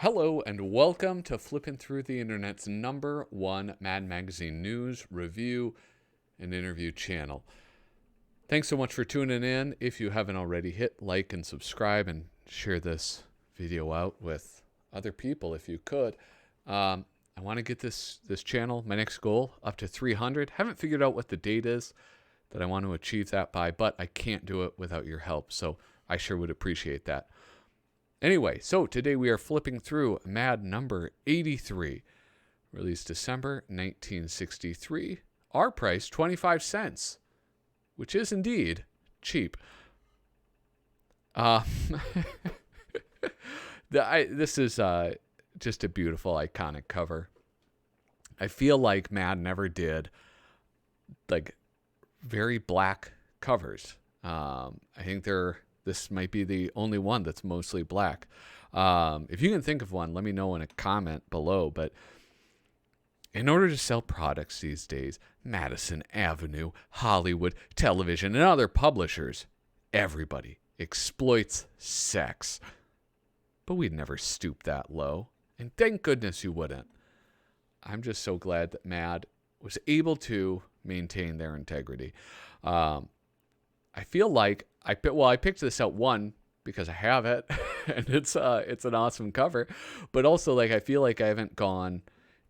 Hello and welcome to Flippin Through the Internet's #1 Mad Magazine news, review, and interview channel. Thanks so much for tuning in. If you haven't already, hit like and subscribe and share this video out with other people if you could. I want to get this channel, my next goal, up to 300. Haven't figured out what the date is that I want to achieve that by, but I can't do it without your help, so I sure would appreciate that. Anyway, so today we are flipping through MAD number 83, released December 1963. Our price, 25 cents, which is indeed cheap. This is just a beautiful, iconic cover. I feel like MAD never did like very black covers. I think this might be the only one that's mostly black. If you can think of one, let me know in a comment below. But in order to sell products these days, Madison Avenue, Hollywood, television, and other publishers, everybody exploits sex. But we'd never stoop that low. And thank goodness you wouldn't. I'm just so glad that MAD was able to maintain their integrity. I feel like I picked this out, one, because I have it and it's an awesome cover, but also like I feel like I haven't gone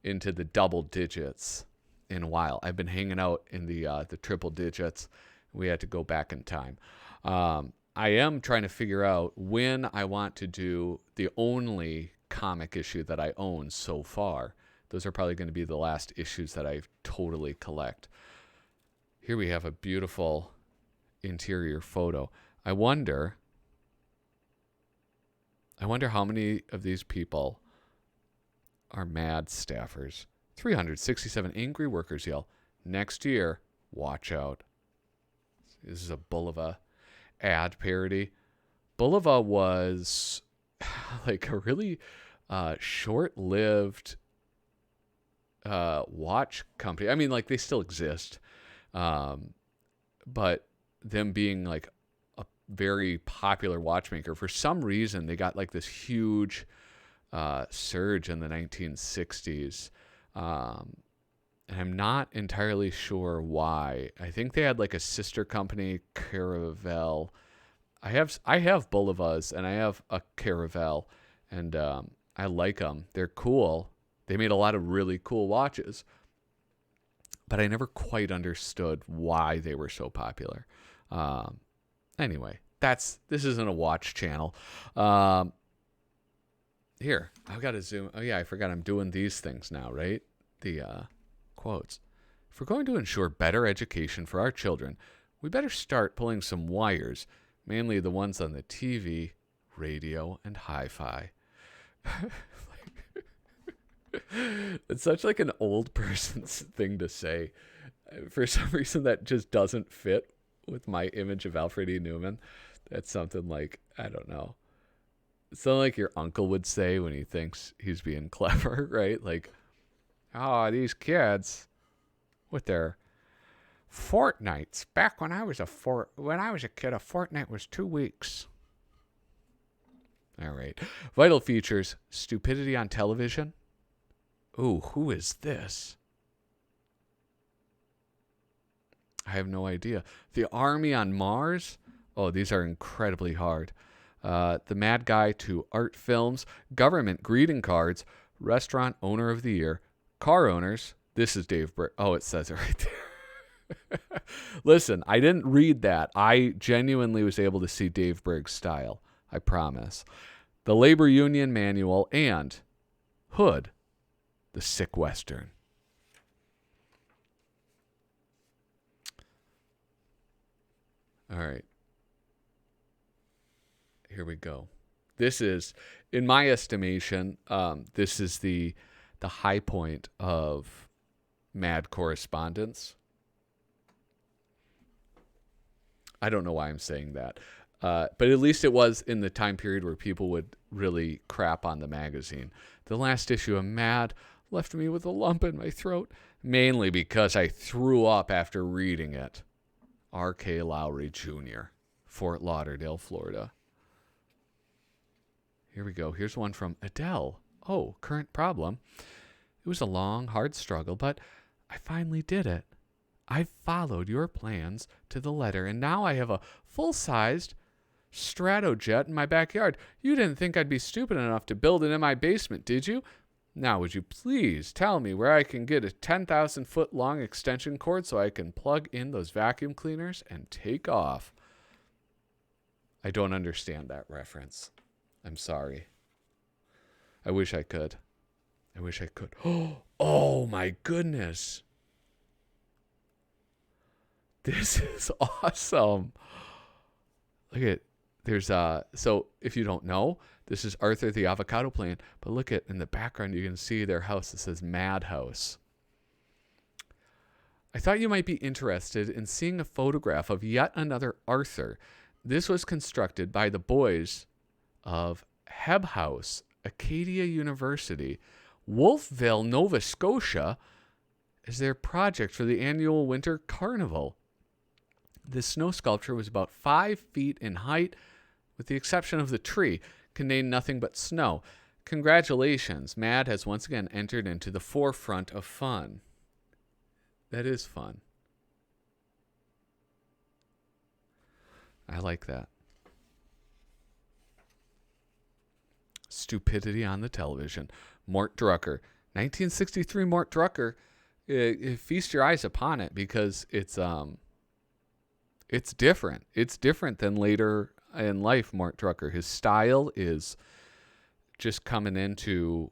into the double digits in a while. I've been hanging out in the triple digits. We had to go back in time. I am trying to figure out when I want to do the only comic issue that I own so far. Those are probably going to be the last issues that I totally collect. Here we have a beautiful interior photo. I wonder how many of these people are MAD staffers. 367 angry workers yell, "Next year, watch out." This is a Bulova ad parody. Bulova was like a really short-lived watch company. I mean, like, they still exist, but them being like a very popular watchmaker, for some reason they got like this huge surge in the 1960s, and I'm not entirely sure why. I think they had like a sister company, Caravel. I have Bulovas and I have a Caravel, and I like them. They're cool. They made a lot of really cool watches, but I never quite understood why they were so popular. Anyway, this isn't a watch channel. Here, I've got to zoom. Oh yeah, I forgot I'm doing these things now, right? The quotes. If we're going to ensure better education for our children, we better start pulling some wires, mainly the ones on the TV, radio, and hi-fi. It's such like an old person's thing to say. For some reason, that just doesn't fit with my image of Alfred E. Newman. That's something like, I don't know. It's something like your uncle would say when he thinks he's being clever, right? Like, oh, these kids with their fortnights. Back when I was a kid, a fortnight was 2 weeks. All right. Vital features: stupidity on television. Ooh, who is this? I have no idea. The Army on Mars? Oh, these are incredibly hard. The Mad Guy to art films, government greeting cards, restaurant owner of the year, car owners. This is Dave Briggs. Oh, it says it right there. Listen, I didn't read that. I genuinely was able to see Dave Briggs' style. I promise. The Labor Union Manual, and Hood, the Sick Western. All right. Here we go. This is, in my estimation, this is the high point of MAD correspondence. I don't know why I'm saying that. But at least it was in the time period where people would really crap on the magazine. The last issue of MAD left me with a lump in my throat, mainly because I threw up after reading it. R.K. Lowry Jr., Fort Lauderdale, Florida. Here we go. Here's one from Adele. Oh, current problem. It was a long, hard struggle, but I finally did it. I followed your plans to the letter, and now I have a full-sized Stratojet in my backyard. You didn't think I'd be stupid enough to build it in my basement, did you? Now, would you please tell me where I can get a 10,000-foot long extension cord so I can plug in those vacuum cleaners and take off? I don't understand that reference. I'm sorry. I wish I could. Oh my goodness. This is awesome. Look at, there's so if you don't know, this is Arthur the avocado plant, but look at in the background you can see their house that says Mad House. I thought you might be interested in seeing a photograph of yet another Arthur. This was constructed by the boys of Heb House, Acadia University, Wolfville, Nova Scotia, as their project for the annual winter carnival. This snow sculpture was about 5 feet in height, with the exception of the tree, contained nothing but snow. Congratulations, MAD has once again entered into the forefront of fun. That is fun. I like that. Stupidity on the television. Mort Drucker. 1963 Mort Drucker. Feast your eyes upon it because it's different. It's different than later in life Mort Drucker. His style is just coming into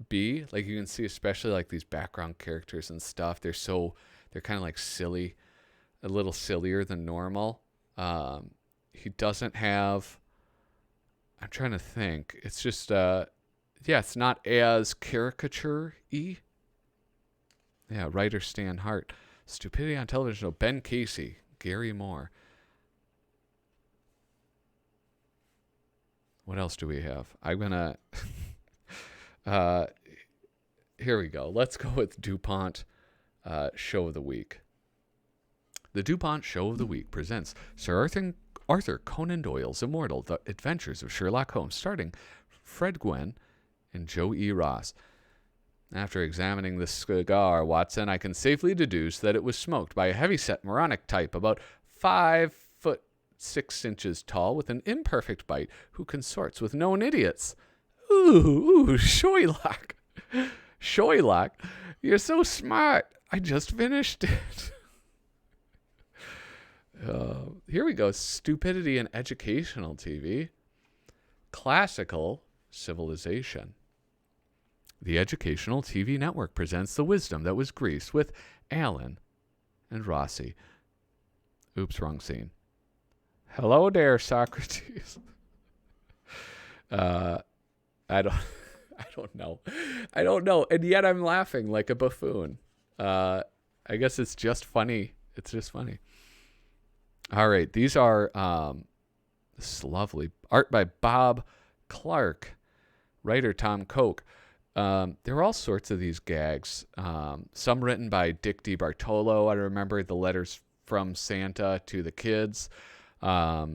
be. Like you can see, especially like these background characters and stuff. They're kind of like silly, a little sillier than normal. He doesn't have, I'm trying to think. It's just, it's not as caricature-y. Yeah, writer Stan Hart. Stupidity on television. Ben Casey. Gary Moore. What else do we have? I'm going to... here we go. Let's go with DuPont Show of the Week. The DuPont Show of the Week presents Sir Arthur Conan Doyle's Immortal: The Adventures of Sherlock Holmes, starring Fred Gwynne and Joe E. Ross. After examining the cigar, Watson, I can safely deduce that it was smoked by a heavyset moronic type about 5'6" tall with an imperfect bite who consorts with known idiots. Ooh, Shylock. Shylock, you're so smart. I just finished it. Here we go. Stupidity in educational TV. Classical civilization. The Educational TV Network presents The Wisdom That Was Greece with Alan and Rossi. Oops, wrong scene. Hello there, Socrates. I don't know. And yet I'm laughing like a buffoon. I guess it's just funny. It's just funny. All right. These are, this is lovely. Art by Bob Clark. Writer Tom Koch. There were all sorts of these gags. Some written by Dick DiBartolo. I remember the letters from Santa to the kids. I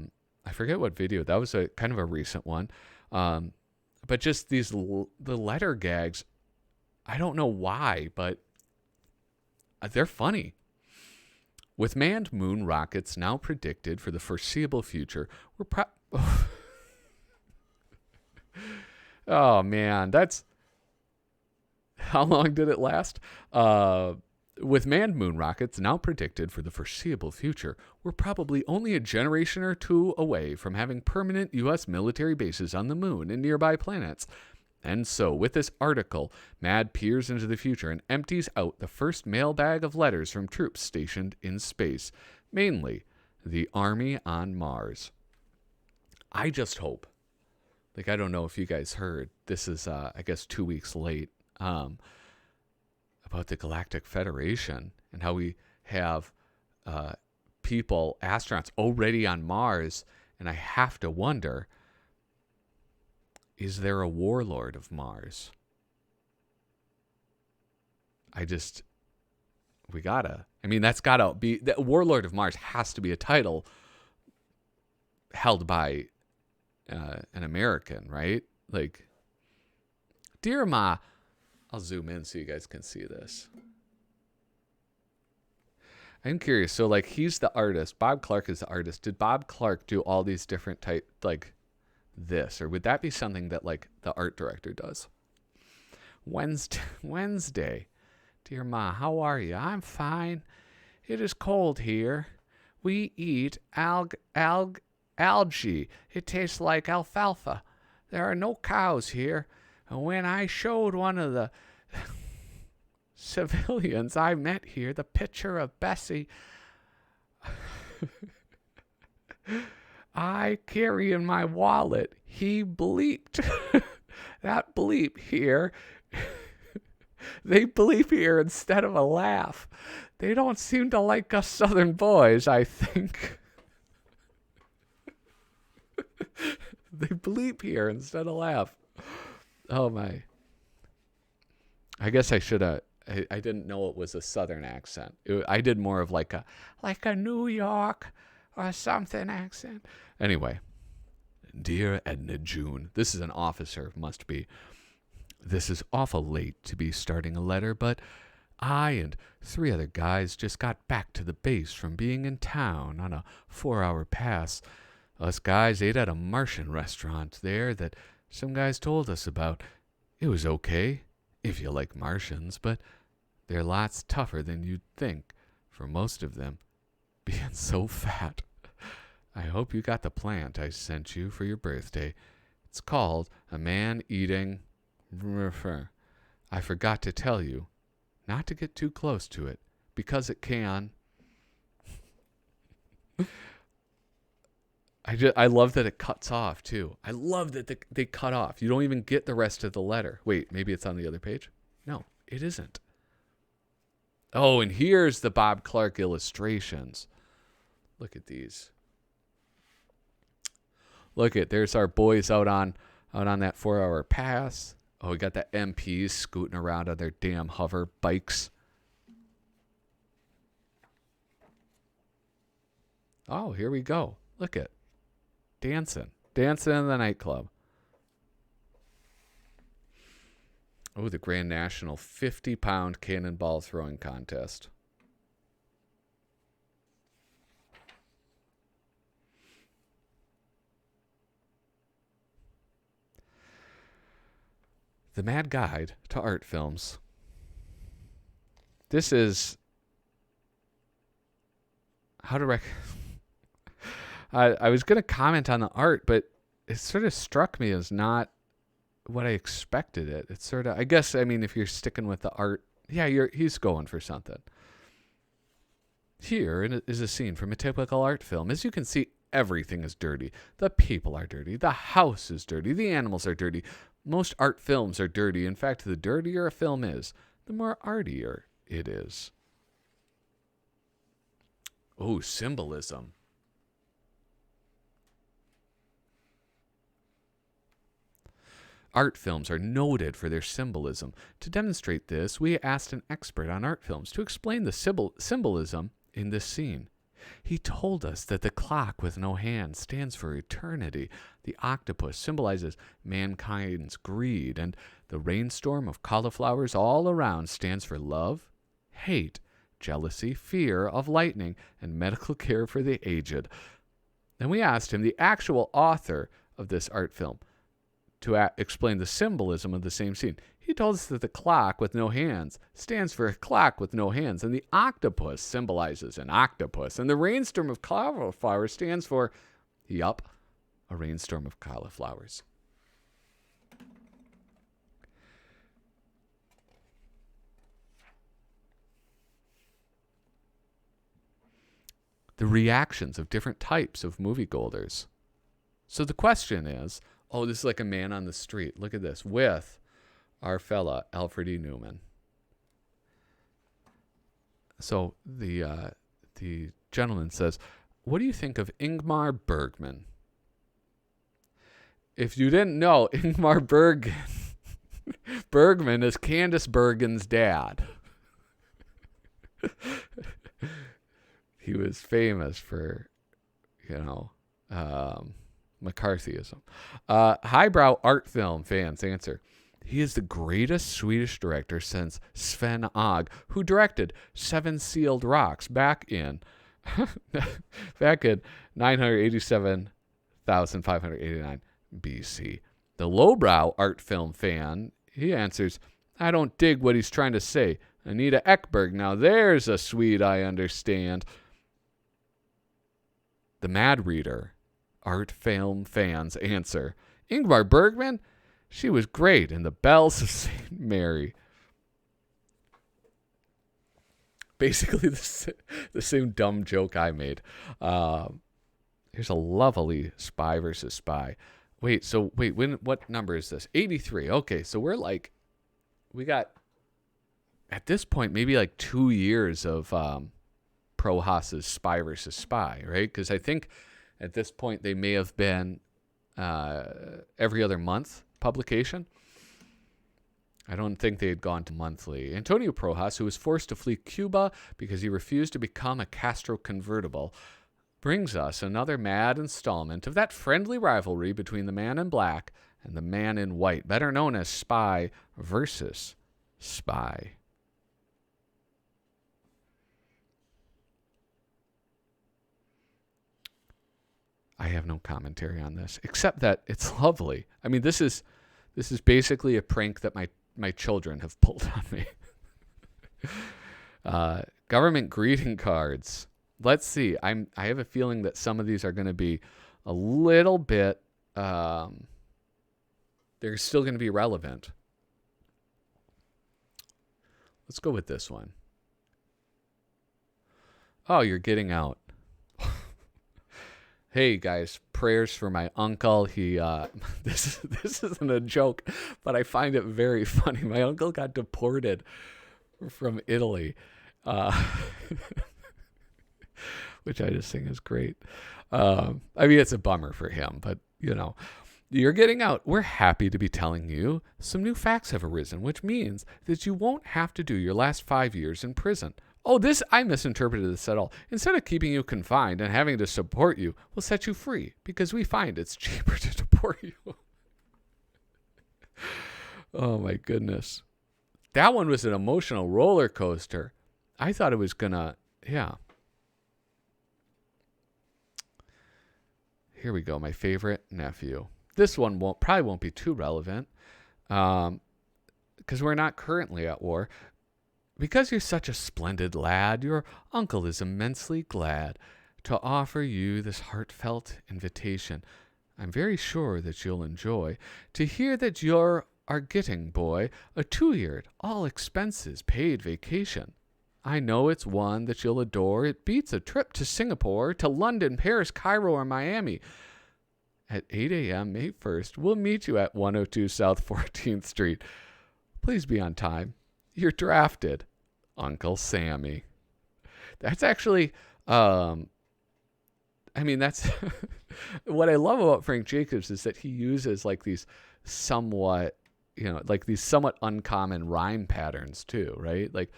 forget what video. That was a kind of a recent one. But just these the letter gags. I don't know why, but they're funny. With manned moon rockets now predicted for the foreseeable future, oh man, that's. How long did it last? With manned moon rockets now predicted for the foreseeable future, we're probably only a generation or two away from having permanent U.S. military bases on the moon and nearby planets. And so, with this article, MAD peers into the future and empties out the first mailbag of letters from troops stationed in space, mainly the Army on Mars. I just hope, like, I don't know if you guys heard, this is, I guess, 2 weeks late, about the Galactic Federation and how we have people, astronauts, already on Mars. And I have to wonder, is there a warlord of Mars? that's gotta be, the warlord of Mars has to be a title held by an American, right? Like, Dear Ma, I'll zoom in so you guys can see this. I'm curious. So, like, he's the artist. Bob Clark is the artist. Did Bob Clark do all these different type, like this? Or would that be something that, like, the art director does? Wednesday. Dear Ma, how are you? I'm fine. It is cold here. We eat algae. It tastes like alfalfa. There are no cows here. And when I showed one of the civilians I met here the picture of Bessie I carry in my wallet, he bleeped. That bleep here. They bleep here instead of a laugh. They don't seem to like us Southern boys, I think. They bleep here instead of laugh. Oh my. I guess I should have. I didn't know it was a Southern accent. I did more of like a New York or something accent. Anyway, dear Edna June, this is an officer, must be. This is awful late to be starting a letter, but I and 3 other guys just got back to the base from being in town on a 4-hour pass. Us guys ate at a Martian restaurant there that some guys told us about. It was okay, if you like Martians, but they're lots tougher than you'd think, for most of them being so fat. I hope you got the plant I sent you for your birthday. It's called A Man Eating... I forgot to tell you not to get too close to it, because it can... I love that it cuts off, too. I love that they cut off. You don't even get the rest of the letter. Wait, maybe it's on the other page? No, it isn't. Oh, and here's the Bob Clark illustrations. Look at these. There's our boys out on that 4-hour pass. Oh, we got the MPs scooting around on their damn hover bikes. Oh, here we go. Look at dancing in the nightclub. Oh, the Grand National 50-pound cannonball throwing contest. The Mad Guide to Art Films. This is how to I was going to comment on the art, but it sort of struck me as not what I expected it. It's sort of, I guess, I mean, if you're sticking with the art, yeah, he's going for something. Here is a scene from a typical art film. As you can see, everything is dirty. The people are dirty. The house is dirty. The animals are dirty. Most art films are dirty. In fact, the dirtier a film is, the more artier it is. Oh, symbolism. Art films are noted for their symbolism. To demonstrate this, we asked an expert on art films to explain the symbolism in this scene. He told us that the clock with no hand stands for eternity. The octopus symbolizes mankind's greed, and the rainstorm of cauliflowers all around stands for love, hate, jealousy, fear of lightning, and medical care for the aged. Then we asked him, the actual author of this art film, to explain the symbolism of the same scene. He told us that the clock with no hands stands for a clock with no hands, and the octopus symbolizes an octopus, and the rainstorm of cauliflowers stands for, yup, a rainstorm of cauliflowers. The reactions of different types of moviegoers. So the question is, oh, this is like a man on the street. Look at this, with our fella, Alfred E. Newman. So the gentleman says, what do you think of Ingmar Bergman? If you didn't know, Ingmar Bergman is Candice Bergen's dad. He was famous for, McCarthyism. Highbrow art film fans answer. He is the greatest Swedish director since Sven Og, who directed Seven Sealed Rocks back in 987,589 BC. The lowbrow art film fan, he answers, I don't dig what he's trying to say. Anita Ekberg, now there's a Swede I understand. The Mad Reader, art film fans answer, Ingmar Bergman? She was great in The Bells of St. Mary. Basically the same dumb joke I made. Here's a lovely Spy versus Spy. Wait, what number is this? 83. Okay, so we got, at this point, maybe like 2 years of Pro Haas's Spy versus Spy, right? Because I think at this point they may have been every other month publication. I don't think they had gone to monthly. Antonio Prohas, who was forced to flee Cuba because he refused to become a Castro convertible, brings us another mad installment of that friendly rivalry between the man in black and the man in white, better known as Spy versus Spy. I have no commentary on this, except that it's lovely. I mean, this is basically a prank that my children have pulled on me. Government greeting cards. Let's see. I have a feeling that some of these are going to be a little bit. They're still going to be relevant. Let's go with this one. Oh, you're getting out. Hey guys, prayers for my uncle. He this isn't a joke, but I find it very funny. My uncle got deported from Italy, which I just think is great. I mean, it's a bummer for him, but you're getting out. We're happy to be telling you some new facts have arisen, which means that you won't have to do your last 5 years in prison. Oh, I misinterpreted this at all. Instead of keeping you confined and having to support you, we'll set you free because we find it's cheaper to deport you. Oh, my goodness. That one was an emotional roller coaster. I thought it was going to, yeah. Here we go, my favorite nephew. This one probably won't be too relevant because we're not currently at war. Because you're such a splendid lad, your uncle is immensely glad to offer you this heartfelt invitation. I'm very sure that you'll enjoy to hear that you are getting, boy, a 2-year, all expenses paid vacation. I know it's one that you'll adore. It beats a trip to Singapore, to London, Paris, Cairo, or Miami. At 8 a.m. May 1st, we'll meet you at 102 South 14th Street. Please be on time. You're drafted. Uncle Sammy. That's actually, that's what I love about Frank Jacobs is that he uses like these somewhat uncommon rhyme patterns too, right? Like,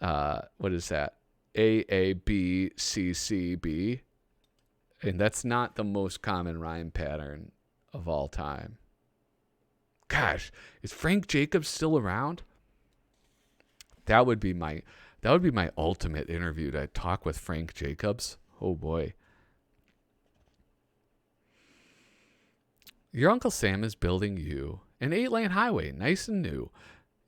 what is that? A, B, C, C, B. And that's not the most common rhyme pattern of all time. Gosh, is Frank Jacobs still around? That would be my ultimate interview, to talk with Frank Jacobs. Oh boy. Your Uncle Sam is building you an 8-lane highway, nice and new.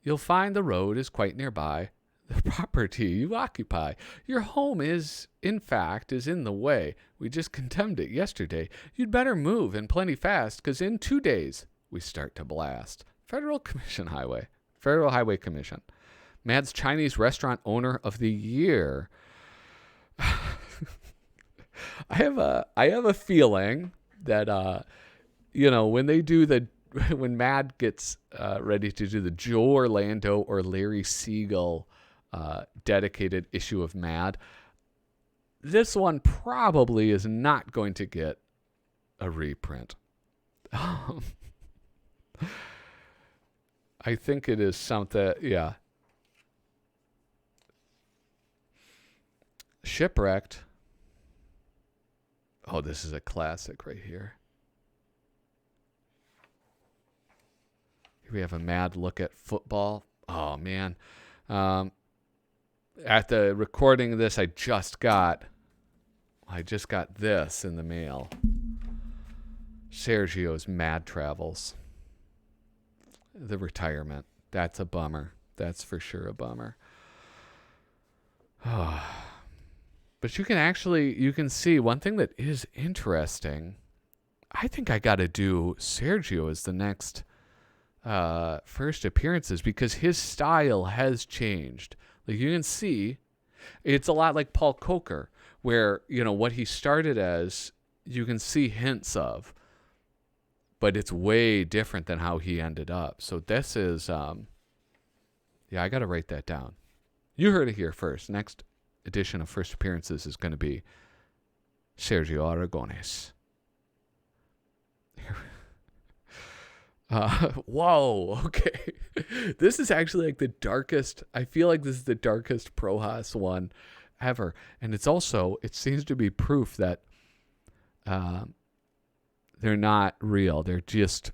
You'll find the road is quite nearby. The property you occupy. Your home is in the way. We just condemned it yesterday. You'd better move and plenty fast, 'cause in 2 days we start to blast. Federal Highway Commission. Mad's Chinese Restaurant Owner of the Year. I have a feeling that when Mad gets ready to do the Joe Orlando or Larry Siegel dedicated issue of Mad, this one probably is not going to get a reprint. I think it is something, yeah. Shipwrecked. Oh, this is a classic right here. Here we have a mad look at football. Oh, man. At the recording of this, I just got this in the mail. Sergio's Mad Travels. The retirement. That's a bummer. That's for sure a bummer. But you can see one thing that is interesting. I think I got to do Sergio as the next first appearances because his style has changed. Like you can see, it's a lot like Paul Coker, where, what he started as, you can see hints of, but it's way different than how he ended up. So this is, I got to write that down. You heard it here first. Next edition of First Appearances is going to be Sergio Aragones. Whoa, okay. This is actually like the darkest, I feel like this is the darkest Pro Haas one ever. And it seems to be proof that they're not real. They're just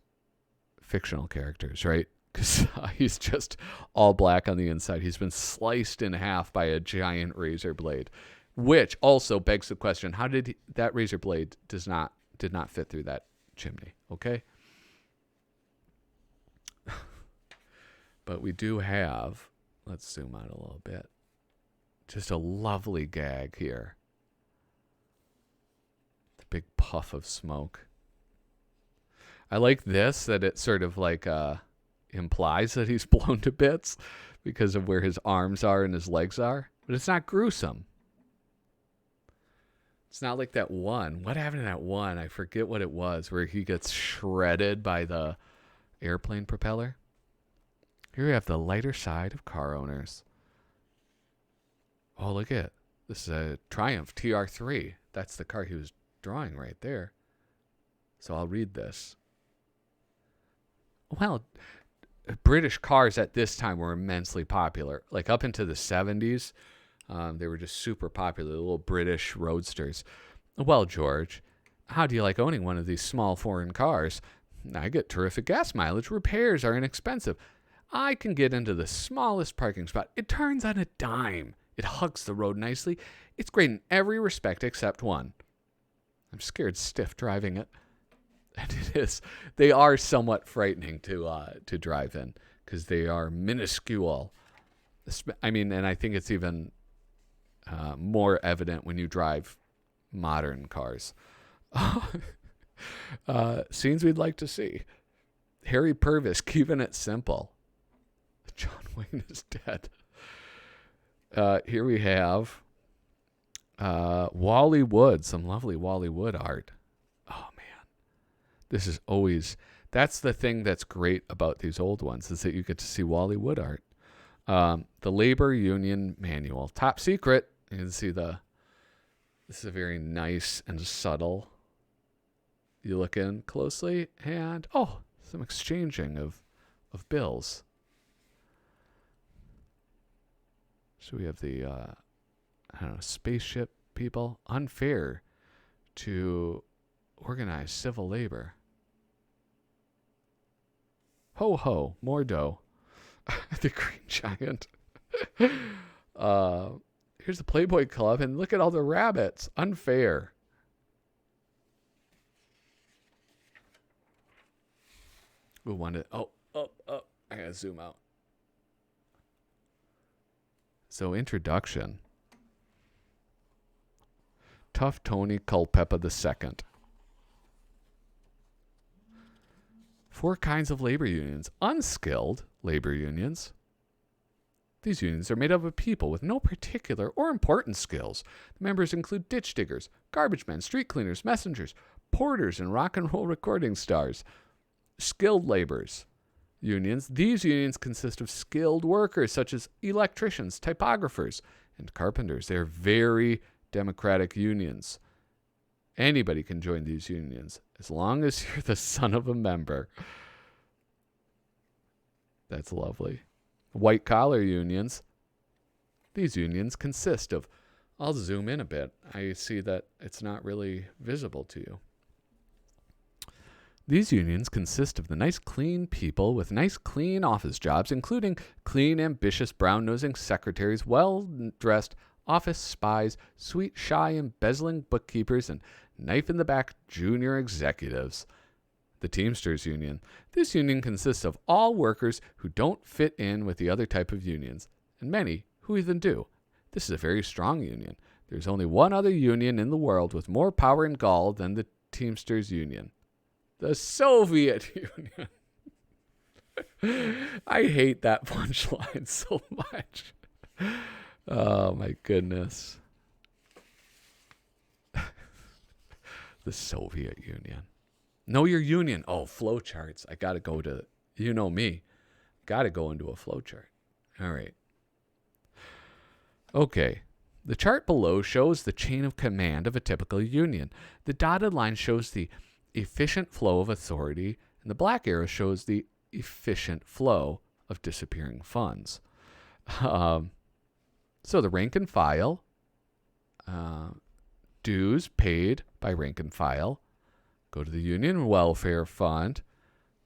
fictional characters, right? Because he's just all black on the inside. He's been sliced in half by a giant razor blade, which also begs the question: how did that razor blade did not fit through that chimney? Okay, but we do have. Let's zoom out a little bit. Just a lovely gag here. The big puff of smoke. I like this, that it sort of like implies that he's blown to bits because of where his arms are and his legs are. But it's not gruesome. It's not like that one. What happened to that one? I forget what it was, where he gets shredded by the airplane propeller. Here we have the lighter side of car owners. Oh, look at it. This is a Triumph TR3. That's the car he was drawing right there. So I'll read this. Well, British cars at this time were immensely popular. Like up into the 70s, they were just super popular, the little British roadsters. Well, George, how do you like owning one of these small foreign cars? I get terrific gas mileage. Repairs are inexpensive. I can get into the smallest parking spot. It turns on a dime. It hugs the road nicely. It's great in every respect except one. I'm scared stiff driving it. And it is. They are somewhat frightening to drive in because they are minuscule. I mean, and I think it's even more evident when you drive modern cars. Scenes we'd like to see. Harry Purvis keeping it simple. John Wayne is dead. Here we have Wally Wood, some lovely Wally Wood art. Oh, man. This is always, that's the thing that's great about these old ones, is that you get to see Wally Wood art. The Labor Union Manual. Top secret. You can see this is a very nice and subtle. You look in closely and, some exchanging of bills. So we have the, spaceship people. Unfair to organize civil labor. Ho ho, more dough. The Green Giant. Here's the Playboy Club, and look at all the rabbits. Unfair. We wanted. I gotta zoom out. So, introduction. Tough Tony Culpeper II. 4 kinds of labor unions. Unskilled labor unions. These unions are made up of people with no particular or important skills. The members include ditch diggers, garbage men, street cleaners, messengers, porters, and rock and roll recording stars. Skilled laborers. Unions. These unions consist of skilled workers such as electricians, typographers, and carpenters. They're very democratic unions. Anybody can join these unions as long as you're the son of a member. That's lovely. White collar unions. These unions consist of, I'll zoom in a bit. I see that it's not really visible to you. These unions consist of the nice, clean people with nice, clean office jobs, including clean, ambitious, brown-nosing secretaries, well-dressed office spies, sweet, shy, embezzling bookkeepers, and knife-in-the-back junior executives. The Teamsters Union. This union consists of all workers who don't fit in with the other type of unions, and many who even do. This is a very strong union. There's only one other union in the world with more power and gall than the Teamsters Union. The Soviet Union. I hate that punchline so much. Oh, my goodness. The Soviet Union. Know your union. Oh, flowcharts. I got to go to, you know me. Got to go into a flowchart. All right. Okay. The chart below shows the chain of command of a typical union. The dotted line shows the efficient flow of authority, and the black arrow shows the efficient flow of disappearing funds. So the rank and file, dues paid by rank and file, go to the union welfare fund,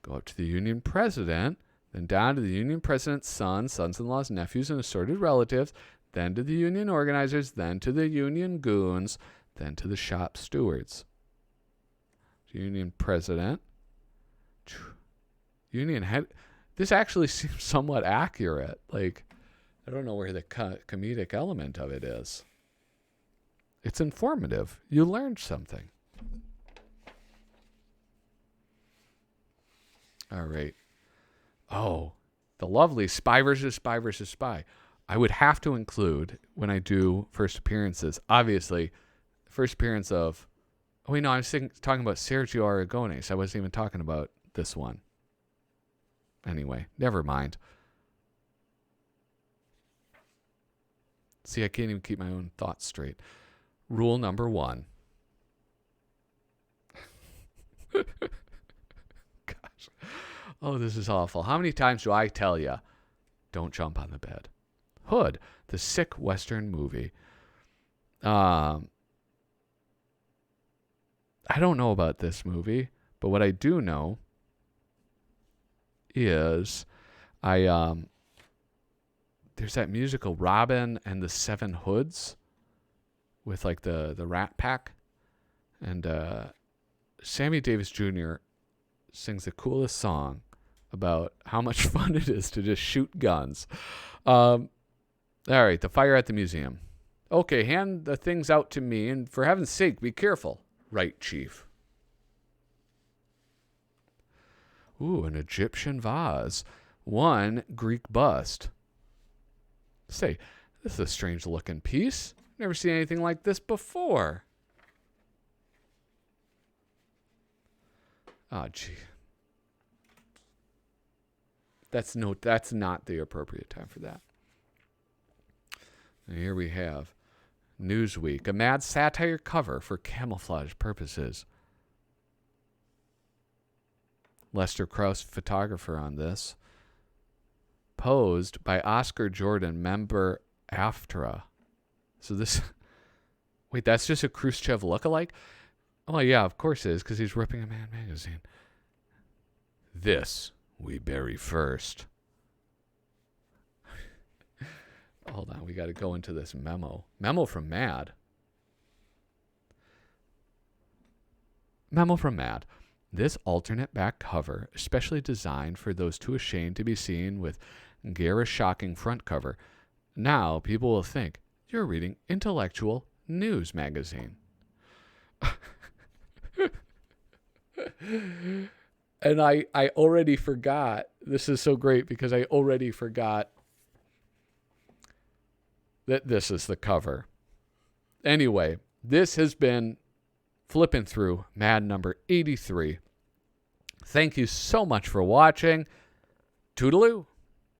go up to the union president, then down to the union president's sons, sons-in-laws, nephews, and assorted relatives, then to the union organizers, then to the union goons, then to the shop stewards. Union president, union head. This actually seems somewhat accurate. Like, I don't know where the comedic element of it is. It's informative. You learned something. All right. Oh, the lovely spy versus spy versus spy. I would have to include, when I do first appearances, obviously, first appearance of, oh, wait, no, I was talking about Sergio Aragonés. I wasn't even talking about this one. Anyway, never mind. See, I can't even keep my own thoughts straight. Rule number 1. Gosh. Oh, this is awful. How many times do I tell you, don't jump on the bed? Hood, the sick Western movie. I don't know about this movie, but what I do know is there's that musical Robin and the Seven Hoods with like the Rat Pack, and Sammy Davis Jr. sings the coolest song about how much fun it is to just shoot guns. All right, the fire at the museum. Okay, hand the things out to me, and for heaven's sake, be careful. Right, Chief. Ooh, an Egyptian vase. One Greek bust. Say, this is a strange-looking piece. Never seen anything like this before. Oh, gee. That's not the appropriate time for that. And here we have Newsweek, a mad satire cover for camouflage purposes. Lester Krauss, photographer on this. Posed by Oscar Jordan, member AFTRA. So this... Wait, that's just a Khrushchev lookalike? Oh, yeah, of course it is, because he's ripping a Mad magazine. This we bury first. Hold on, we got to go into this memo. Memo from MAD. Memo from MAD. This alternate back cover, especially designed for those too ashamed to be seen with garish shocking front cover. Now people will think you're reading intellectual news magazine. And I already forgot. This is so great because I already forgot that this is the cover. Anyway, this has been Flippin' Through MAD number 83. Thank you so much for watching. Toodaloo.